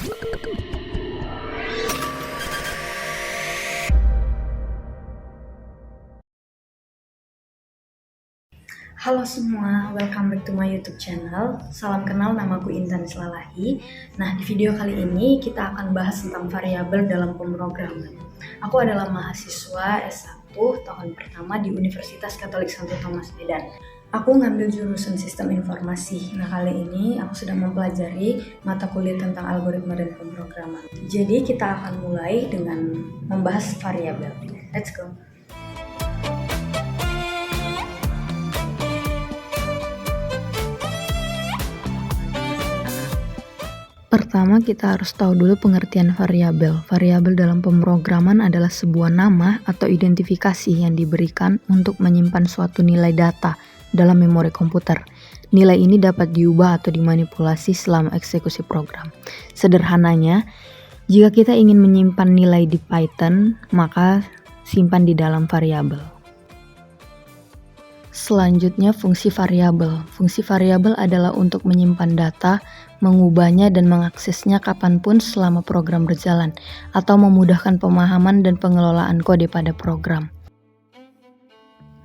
Halo semua, welcome back to my YouTube channel. Salam kenal, namaku Intan Slalahi. Nah, di video kali ini kita akan bahas tentang variabel dalam pemrograman. Aku adalah mahasiswa S1 tahun pertama di Universitas Katolik Santo Thomas Medan. Aku ngambil jurusan Sistem Informasi. Nah, kali ini aku sedang mempelajari mata kuliah tentang algoritma dan pemrograman. Jadi, kita akan mulai dengan membahas variabel. Let's go. Pertama, kita harus tahu dulu pengertian variabel. Variabel dalam pemrograman adalah sebuah nama atau identifikasi yang diberikan untuk menyimpan suatu nilai data dalam memori komputer. Nilai ini dapat diubah atau dimanipulasi selama eksekusi program. Sederhananya, jika kita ingin menyimpan nilai di Python, maka simpan di dalam variabel. Selanjutnya, fungsi variabel. Fungsi variabel adalah untuk menyimpan data, mengubahnya dan mengaksesnya kapanpun selama program berjalan, atau memudahkan pemahaman dan pengelolaan kode pada program.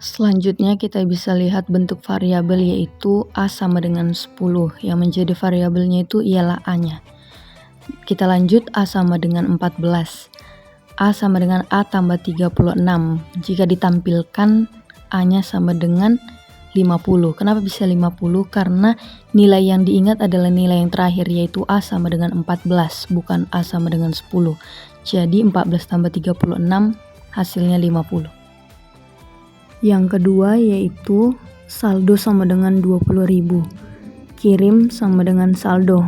Selanjutnya kita bisa lihat bentuk variabel, yaitu A sama dengan 10, yang menjadi variabelnya itu ialah A-nya. Kita lanjut, A sama dengan 14. A sama dengan A tambah 36. Jika ditampilkan, A-nya sama dengan 50. Kenapa bisa 50? Karena nilai yang diingat adalah nilai yang terakhir, yaitu A sama dengan 14, bukan A sama dengan 10. Jadi 14 tambah 36 hasilnya 50. Yang kedua yaitu saldo sama dengan 20.000. Kirim sama dengan saldo.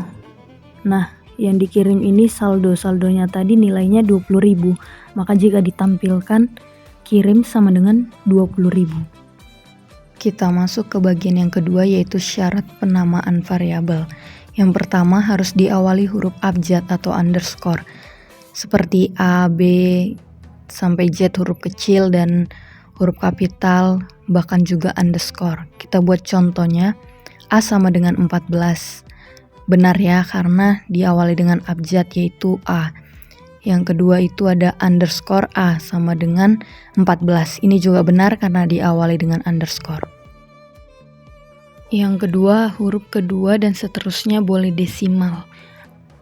Nah, yang dikirim ini saldonya tadi nilainya 20.000. Maka jika ditampilkan, kirim sama dengan 20.000. Kita masuk ke bagian yang kedua, yaitu syarat penamaan variabel. Yang pertama harus diawali huruf abjad atau underscore, seperti A, B, sampai Z huruf kecil dan huruf kapital, bahkan juga underscore. Kita buat contohnya, A sama dengan 14. Benar ya, karena diawali dengan abjad yaitu A. Yang kedua itu ada underscore A sama dengan 14. Ini juga benar karena diawali dengan underscore. Yang kedua, huruf kedua dan seterusnya boleh desimal.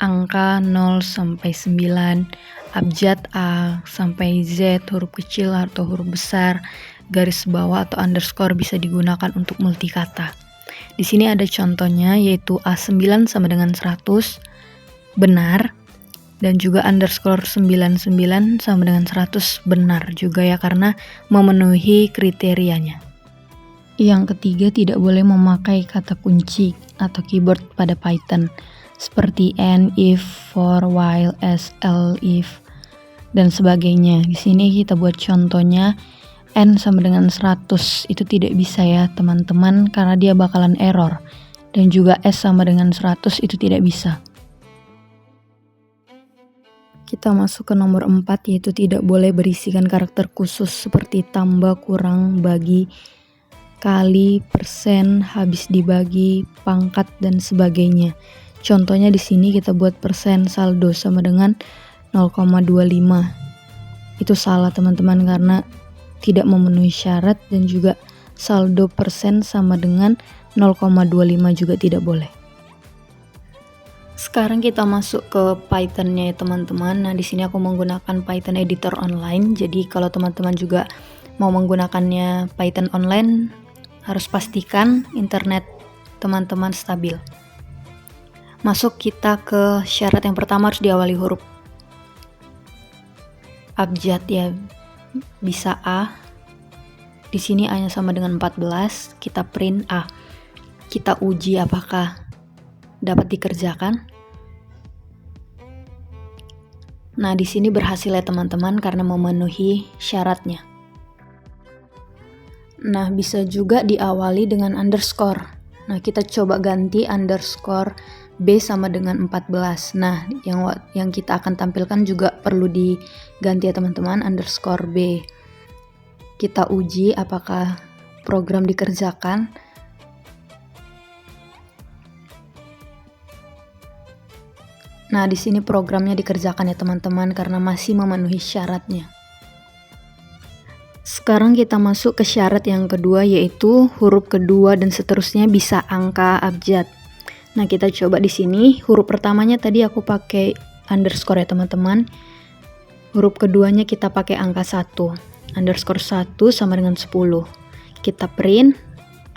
Angka 0 sampai 9, abjad A sampai Z, huruf kecil atau huruf besar, garis bawah atau underscore bisa digunakan untuk multikata. Di sini ada contohnya, yaitu A9 sama dengan 100, benar. Dan juga underscore 99 sama dengan 100 benar juga ya, karena memenuhi kriterianya. Yang ketiga, tidak boleh memakai kata kunci atau keyword pada Python seperti and, if, for, while, as, if, dan sebagainya. Di sini kita buat contohnya, n sama dengan 100 itu tidak bisa ya teman-teman, karena dia bakalan error. Dan juga s sama dengan 100 itu tidak bisa. Kita masuk ke nomor 4, yaitu tidak boleh berisikan karakter khusus seperti tambah, kurang, bagi, kali, persen, habis dibagi, pangkat, dan sebagainya. Contohnya di sini kita buat persen saldo sama dengan 0,25. Itu salah teman-teman karena tidak memenuhi syarat, dan juga saldo persen sama dengan 0,25 juga tidak boleh. Sekarang kita masuk ke Python-nya ya teman-teman. Nah, di sini aku menggunakan Python Editor Online. Jadi kalau teman-teman juga mau menggunakannya Python online, harus pastikan internet teman-teman stabil. Masuk kita ke syarat yang pertama, harus diawali huruf abjad ya. Bisa A. Di sini A-nya sama dengan 14. Kita print A. Kita uji apakah dapat dikerjakan. Nah, di sini berhasil ya teman-teman karena memenuhi syaratnya. Nah, bisa juga diawali dengan underscore. Nah, kita coba ganti underscore B sama dengan 14. Nah, yang kita akan tampilkan juga perlu diganti ya teman-teman, underscore B. Kita uji apakah program dikerjakan. Nah, di sini programnya dikerjakan ya teman-teman karena masih memenuhi syaratnya. Sekarang kita masuk ke syarat yang kedua, yaitu huruf kedua dan seterusnya bisa angka abjad. Nah, kita coba di sini. Huruf pertamanya tadi aku pakai underscore ya teman-teman. Huruf keduanya kita pakai angka 1. Underscore 1 sama dengan 10. Kita print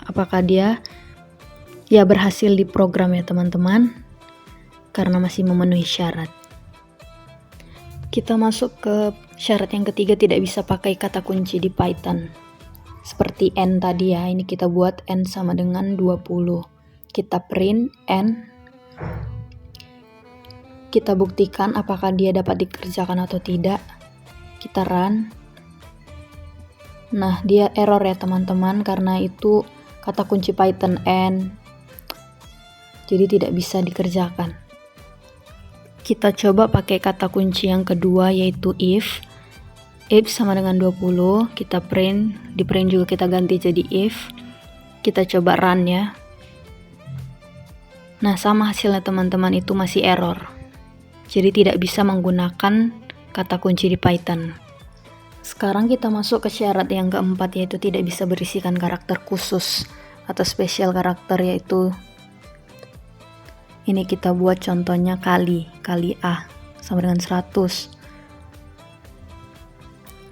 apakah dia berhasil diprogram ya teman-teman, karena masih memenuhi syarat. Kita masuk ke syarat yang ketiga, tidak bisa pakai kata kunci di Python. Seperti N tadi ya, ini kita buat N sama dengan 20. Kita print N. Kita buktikan apakah dia dapat dikerjakan atau tidak. Kita run. Nah, dia error ya teman-teman, karena itu kata kunci Python N. Jadi tidak bisa dikerjakan. Kita coba pakai kata kunci yang kedua, yaitu if. If sama dengan 20, kita print, di print juga kita ganti jadi if. Kita coba run ya. Nah, sama hasilnya teman-teman, itu masih error. Jadi tidak bisa menggunakan kata kunci di Python. Sekarang kita masuk ke syarat yang keempat, yaitu tidak bisa berisikan karakter khusus atau special karakter, yaitu ini kita buat contohnya kali A sama dengan 100.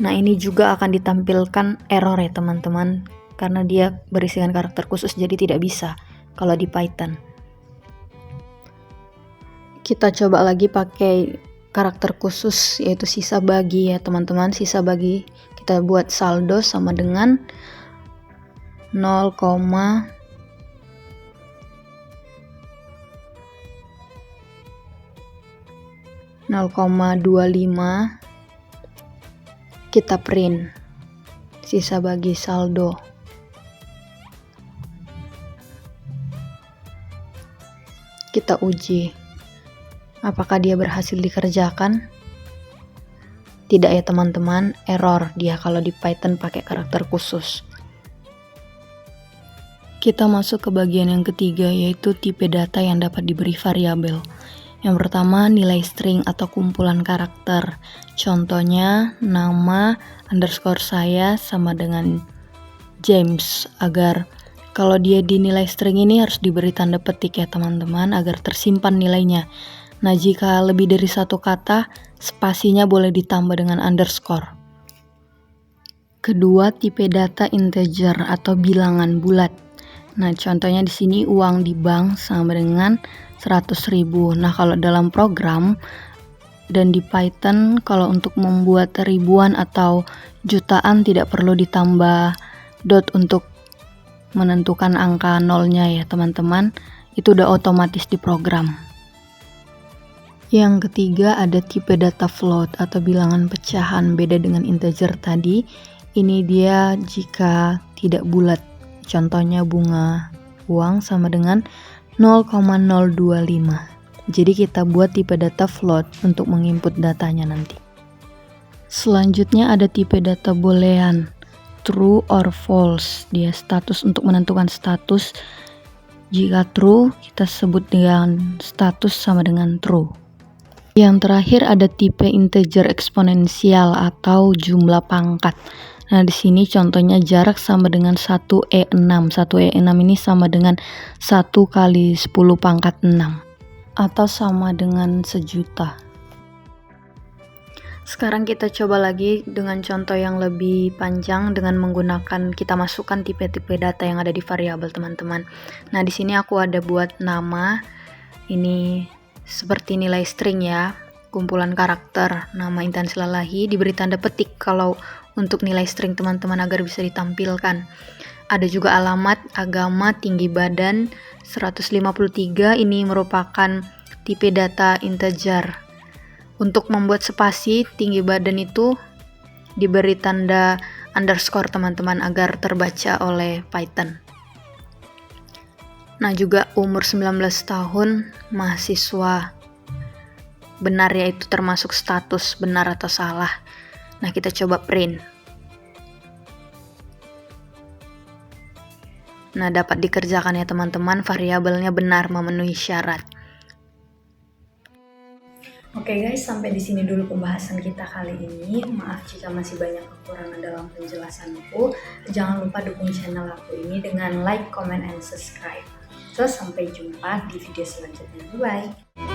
Nah, ini juga akan ditampilkan error ya teman-teman, karena dia berisikan karakter khusus, jadi tidak bisa kalau di Python. Kita coba lagi pakai karakter khusus, yaitu sisa bagi ya teman-teman. Sisa bagi kita buat saldo sama dengan 0,25. Kita print sisa bagi saldo. Kita uji apakah dia berhasil dikerjakan. Tidak ya teman-teman, error dia kalau di Python pakai karakter khusus. Kita masuk ke bagian yang ketiga, yaitu tipe data yang dapat diberi variabel. Yang pertama, nilai string atau kumpulan karakter. Contohnya, nama underscore saya sama dengan James, agar kalau dia dinilai string ini harus diberi tanda petik ya teman-teman, agar tersimpan nilainya. Nah, jika lebih dari satu kata, spasinya boleh ditambah dengan underscore. Kedua, tipe data integer atau bilangan bulat. Nah, contohnya di sini uang di bank sama dengan 100.000. Nah, kalau dalam program dan di Python, kalau untuk membuat ribuan atau jutaan tidak perlu ditambah dot untuk menentukan angka nolnya ya teman-teman. Itu udah otomatis di program. Yang ketiga ada tipe data float atau bilangan pecahan, beda dengan integer tadi. Ini dia jika tidak bulat. Contohnya bunga uang sama dengan 0,025. Jadi kita buat tipe data float untuk menginput datanya nanti. Selanjutnya ada tipe data boolean, true or false. Dia status untuk menentukan status. Jika true, kita sebut dengan status sama dengan true. Yang terakhir ada tipe integer eksponensial atau jumlah pangkat. Nah, di sini contohnya jarak sama dengan 1E6. 1E6 ini sama dengan 1 kali 10 pangkat 6 atau sama dengan 1.000.000. Sekarang kita coba lagi dengan contoh yang lebih panjang dengan menggunakan kita masukkan tipe-tipe data yang ada di variabel teman-teman. Nah, di sini aku ada buat nama. Ini seperti nilai string ya, kumpulan karakter, nama Intan Silalahi, diberi tanda petik kalau untuk nilai string teman-teman agar bisa ditampilkan. Ada juga alamat, agama, tinggi badan, 153, ini merupakan tipe data integer. Untuk membuat spasi, tinggi badan itu diberi tanda underscore teman-teman agar terbaca oleh Python. Nah, juga umur 19 tahun, mahasiswa. Benar yaitu termasuk status benar atau salah. Nah, kita coba print. Nah, dapat dikerjakan ya teman-teman, variabelnya benar memenuhi syarat. Oke guys, sampai di sini dulu pembahasan kita kali ini. Maaf jika masih banyak kekurangan dalam penjelasanku. Jangan lupa dukung channel aku ini dengan like, comment, and subscribe. So, sampai jumpa di video selanjutnya. Bye-bye.